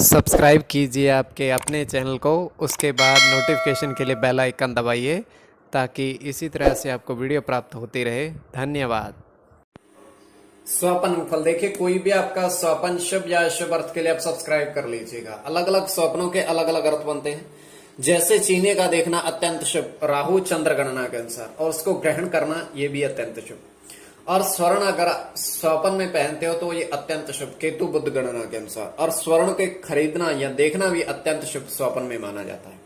Subscribe कीजिए आपके अपने चैनल को, उसके बाद नोटिफिकेशन के लिए बेल आइकन दबाइए ताकि इसी तरह से आपको वीडियो प्राप्त होती रहे। धन्यवाद। स्वप्न फल देखिए, कोई भी आपका स्वप्न शुभ या अशुभ अर्थ के लिए आप सब्सक्राइब कर लीजिएगा। अलग अलग स्वप्नों के अलग अलग अर्थ बनते हैं। जैसे चीने का देखना अत्यंत शुभ राहु चंद्र गणना के अनुसार, और उसको ग्रहण करना ये भी अत्यंत शुभ। और स्वर्ण अगर स्वप्न में पहनते हो तो ये अत्यंत शुभ केतु बुध गणना के अनुसार। और स्वर्ण के खरीदना या देखना भी अत्यंत शुभ स्वप्न में माना जाता है।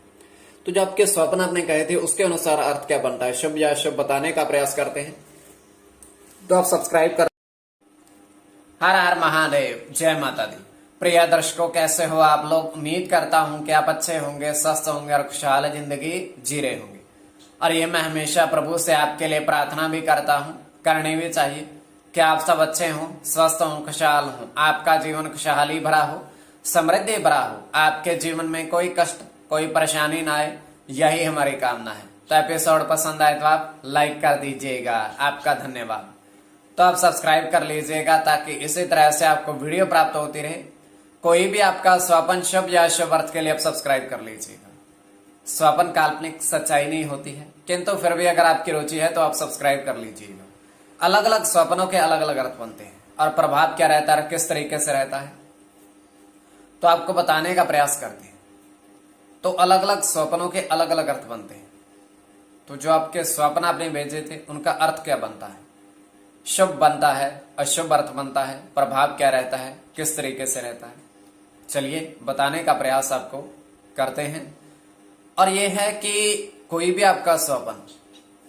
तो जो आपके स्वप्न आपने कहे थे उसके अनुसार अर्थ क्या बनता है, शुभ या अशुभ बताने का प्रयास करते हैं। तो आप सब्सक्राइब कर। हर हर महादेव, जय माता दी। प्रिय दर्शकों, कैसे हो आप लोग? उम्मीद करता हूं कि आप अच्छे होंगे, स्वस्थ होंगे और खुशहाल जिंदगी जी रहे होंगे। और ये मैं हमेशा प्रभु से आपके लिए प्रार्थना भी करता हूं, करनी भी चाहिए कि आप सब अच्छे हों, स्वस्थ हों, खुशहाल हों, आपका जीवन खुशहाली भरा हो, समृद्धि भरा हो, आपके जीवन में कोई कष्ट कोई परेशानी ना आए, यही हमारी कामना है। तो एपिसोड पसंद आए तो आप लाइक कर दीजिएगा, आपका धन्यवाद। तो आप सब्सक्राइब कर लीजिएगा ताकि इसी तरह से आपको वीडियो प्राप्त होती रहे। कोई भी आपका स्वप्न शुभ या अशुभ अर्थ के लिए आप सब्सक्राइब कर लीजिएगा। स्वप्न काल्पनिक सच्चाई नहीं होती है, किंतु फिर भी अगर आपकी रुचि है तो आप सब्सक्राइब कर लीजिएगा। अलग अलग स्वप्नों के अलग अलग अर्थ बनते हैं और प्रभाव क्या रहता है, किस तरीके से रहता है, तो आपको बताने का प्रयास करते हैं। तो अलग अलग स्वप्नों के अलग अलग अर्थ बनते हैं। तो जो आपके स्वप्न आपने भेजे थे उनका अर्थ क्या बनता है, शुभ बनता है, अशुभ अर्थ बनता है, प्रभाव क्या रहता है, किस तरीके से रहता है, चलिए बताने का प्रयास आपको करते हैं। और यह है कि कोई भी आपका स्वप्न,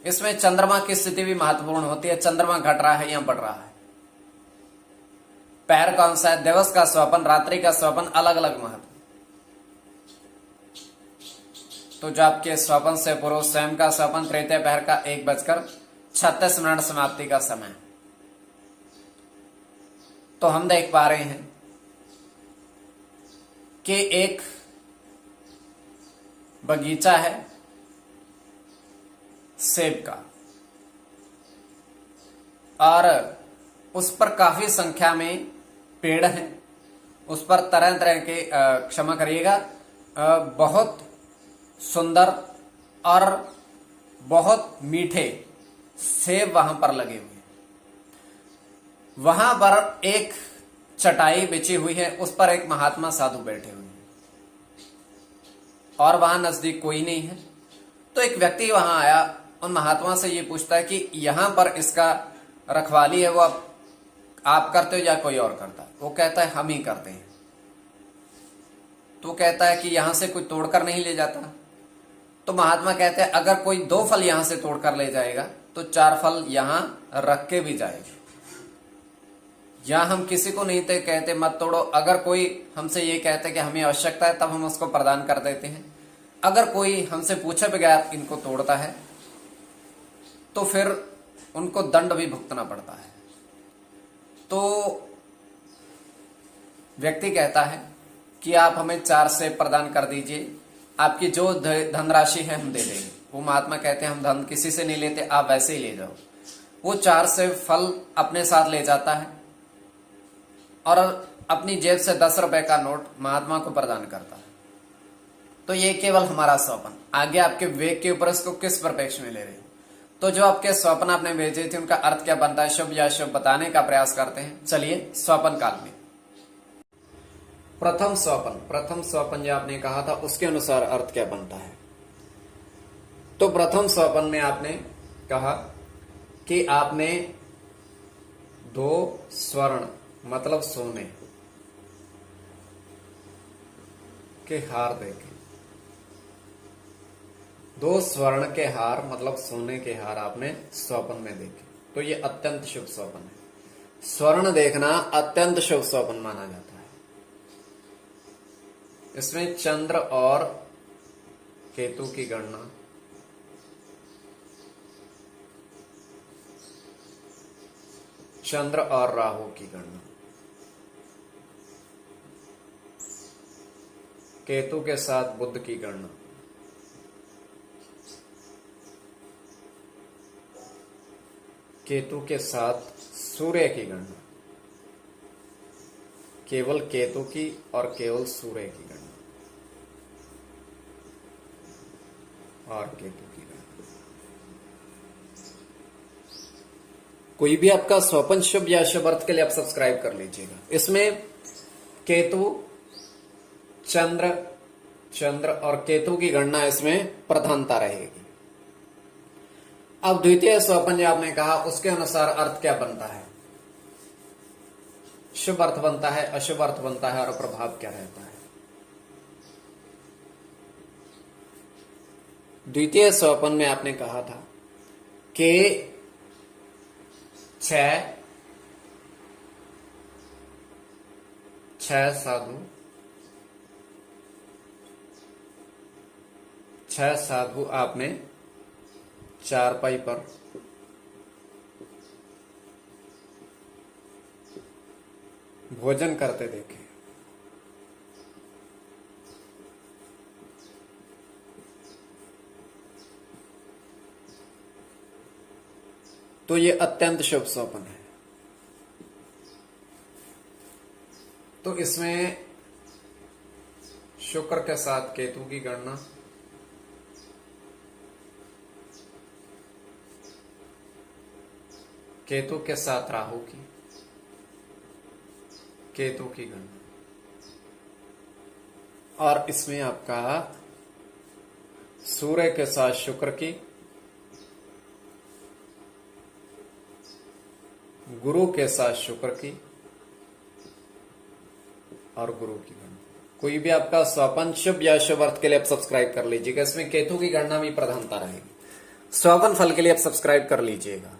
इसमें चंद्रमा की स्थिति भी महत्वपूर्ण होती है। चंद्रमा घट रहा है या बढ़ रहा है, पैर कौन सा है, दिवस का स्वप्न, रात्रि का स्वप्न, अलग अलग महत्व। तो जो आपके स्वप्न से पूर्व स्वयं का स्वप्न तृतीय पहर का 1:36 समाप्ति का समय, तो हम देख पा रहे हैं कि एक बगीचा है सेब का, और उस पर काफी संख्या में पेड़ हैं। उस पर तरह तरह के क्षमा करिएगा, बहुत सुंदर और बहुत मीठे सेब वहां पर लगे हुए हैं। वहां पर एक चटाई बिछी हुई है, उस पर एक महात्मा साधु बैठे हुए हैं और वहां नजदीक कोई नहीं है। तो एक व्यक्ति वहां आया, उन महात्मा से ये पूछता है कि यहां पर इसका रखवाली है वो आप करते हो या कोई और करता है? वो कहता है हम ही करते हैं। तो कहता है कि यहां से कोई तोड़कर नहीं ले जाता? तो महात्मा कहते हैं अगर कोई 2 फल यहां से तोड़कर ले जाएगा तो 4 फल यहां रख के भी जाएगा। यहां हम किसी को नहीं कहते मत तोड़ो। अगर कोई हमसे ये कहते कि हमें आवश्यकता है तब हम उसको प्रदान कर देते हैं। अगर कोई हमसे पूछे बगैर इनको तोड़ता है तो फिर उनको दंड भी भुगतना पड़ता है। तो व्यक्ति कहता है कि आप हमें 4 सेब प्रदान कर दीजिए, आपकी जो धनराशि है हम दे देंगे। वो महात्मा कहते हैं हम धन किसी से नहीं लेते, आप वैसे ही ले जाओ। वो 4 सेब फल अपने साथ ले जाता है और अपनी जेब से 10 रुपए का नोट महात्मा को प्रदान करता है। तो ये केवल हमारा स्वप्न, आगे आपके विवेक के ऊपर इसको किस परिप्रेक्ष्य में ले रहे हैं। तो जो आपके स्वप्न आपने भेजे थे उनका अर्थ क्या बनता है, शुभ या अशुभ बताने का प्रयास करते हैं। चलिए स्वप्न काल में प्रथम स्वप्न जो आपने कहा था उसके अनुसार अर्थ क्या बनता है। तो प्रथम स्वप्न में आपने कहा कि आपने 2 स्वर्ण मतलब सोने के हार देखे। 2 स्वर्ण के हार मतलब सोने के हार आपने स्वप्न में देखे। तो ये अत्यंत शुभ स्वप्न है। स्वर्ण देखना अत्यंत शुभ स्वप्न माना जाता है। इसमें चंद्र और केतु की गणना, चंद्र और राहु की गणना, केतु के साथ बुध की गणना, केतु के साथ सूर्य की गणना, केवल केतु की और केवल सूर्य की गणना, और केतु की गणना। कोई भी आपका स्वपन शुभ या शुभ अर्थ के लिए आप सब्सक्राइब कर लीजिएगा। इसमें केतु, चंद्र और केतु की गणना इसमें प्रधानता रहेगी। अब द्वितीय स्वपन जो आपने कहा उसके अनुसार अर्थ क्या बनता है, शुभ अर्थ बनता है, अशुभ अर्थ बनता है और प्रभाव क्या रहता है। द्वितीय स्वपन में आपने कहा था कि 6 साधु आपने चारपाई पर भोजन करते देखे। तो ये अत्यंत शुभ स्वप्न है। तो इसमें शुक्र के साथ केतु की गणना, केतु के साथ राहु की, केतु की गणना, और इसमें आपका सूर्य के साथ शुक्र की, गुरु के साथ शुक्र की और गुरु की गणना। कोई भी आपका स्वपन शुभ या शुभ अर्थ के लिए आप सब्सक्राइब कर लीजिएगा। इसमें केतु की गणना भी प्रधानता रहेगी। स्वपन फल के लिए आप सब्सक्राइब कर लीजिएगा।